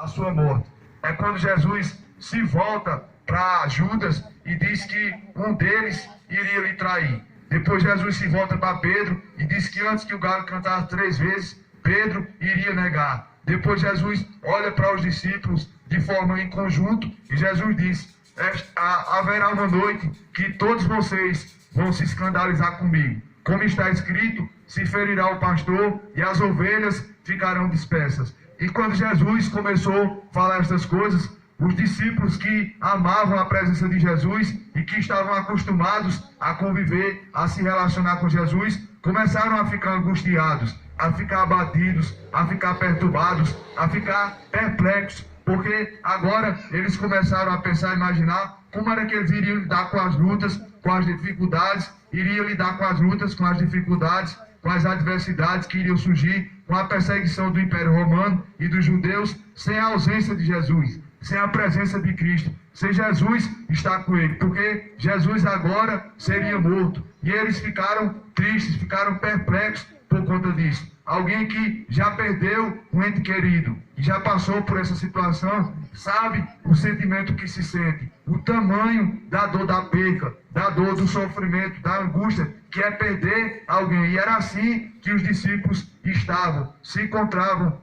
a sua morte. É quando Jesus se volta para Judas e diz que um deles iria lhe trair. Depois Jesus se volta para Pedro e diz que antes que o galo cantasse 3 vezes, Pedro iria negar. Depois Jesus olha para os discípulos de forma em conjunto e Jesus diz: haverá uma noite que todos vocês vão se escandalizar comigo. Como está escrito, se ferirá o pastor e as ovelhas ficarão dispersas. E quando Jesus começou a falar estas coisas, os discípulos que amavam a presença de Jesus e que estavam acostumados a conviver, a se relacionar com Jesus, começaram a ficar angustiados, a ficar abatidos, a ficar perturbados, a ficar perplexos, porque agora eles começaram a pensar e imaginar como era que eles iriam lidar com as lutas, com as dificuldades, iriam lidar com as lutas, com as dificuldades, com as adversidades que iriam surgir, com a perseguição do Império Romano e dos judeus, sem a ausência de Jesus, sem a presença de Cristo, sem Jesus estar com ele, porque Jesus agora seria morto. E eles ficaram tristes, ficaram perplexos por conta disso. Alguém que já perdeu um ente querido e já passou por essa situação, sabe o sentimento que se sente, o tamanho da dor da perca, da dor do sofrimento, da angústia, que é perder alguém. E era assim que os discípulos se encontravam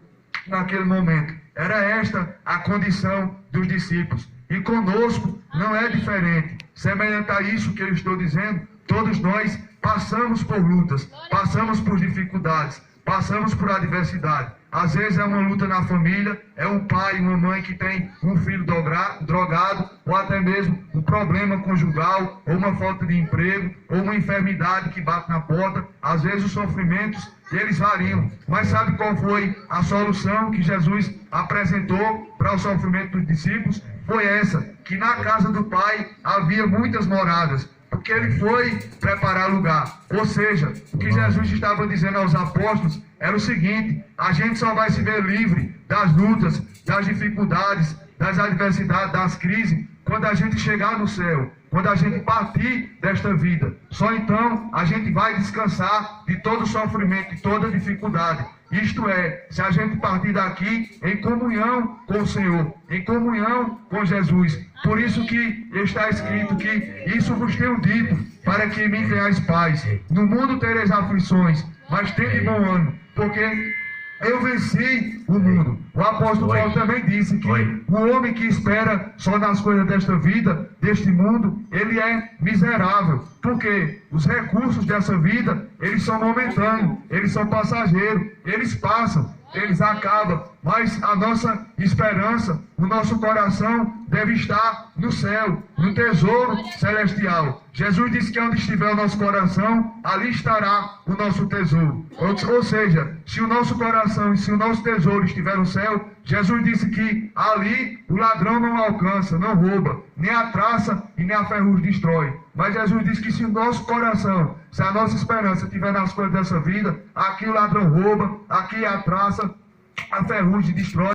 naquele momento. Era esta a condição dos discípulos. E conosco não é diferente. Semelhante a isso que eu estou dizendo, todos nós passamos por lutas, passamos por dificuldades, passamos por adversidade. Às vezes é uma luta na família, é um pai, uma mãe que tem um filho drogado, ou até mesmo um problema conjugal, ou uma falta de emprego, ou uma enfermidade que bate na porta. Às vezes os sofrimentos, eles variam. Mas sabe qual foi a solução que Jesus apresentou para o sofrimento dos discípulos? Foi essa, que na casa do Pai havia muitas moradas, porque ele foi preparar lugar. Ou seja, o que Jesus estava dizendo aos apóstolos era o seguinte: a gente só vai se ver livre das lutas, das dificuldades, das adversidades, das crises, quando a gente chegar no céu, quando a gente partir desta vida. Só então a gente vai descansar de todo sofrimento e toda dificuldade. Isto é, se a gente partir daqui em comunhão com o Senhor, em comunhão com Jesus. Por isso que está escrito que isso vos tenho dito, para que em mim tenhais paz. No mundo tereis aflições, mas tende bom ânimo, porque eu venci o mundo. O apóstolo Paulo também disse que o homem que espera só nas coisas desta vida, deste mundo, ele é miserável. Porque os recursos dessa vida, eles são momentâneos, eles são passageiros, eles passam, eles acabam. Mas a nossa esperança, o nosso coração deve estar no céu, no tesouro celestial. Jesus disse que onde estiver o nosso coração, ali estará o nosso tesouro. Ou seja, se o nosso coração e se o nosso tesouro estiver no céu, Jesus disse que ali o ladrão não alcança, não rouba, nem a traça e nem a ferrugem destrói. Mas Jesus disse que se o nosso coração, se a nossa esperança estiver nas coisas dessa vida, aqui o ladrão rouba, aqui a traça, a ferrugem destrói.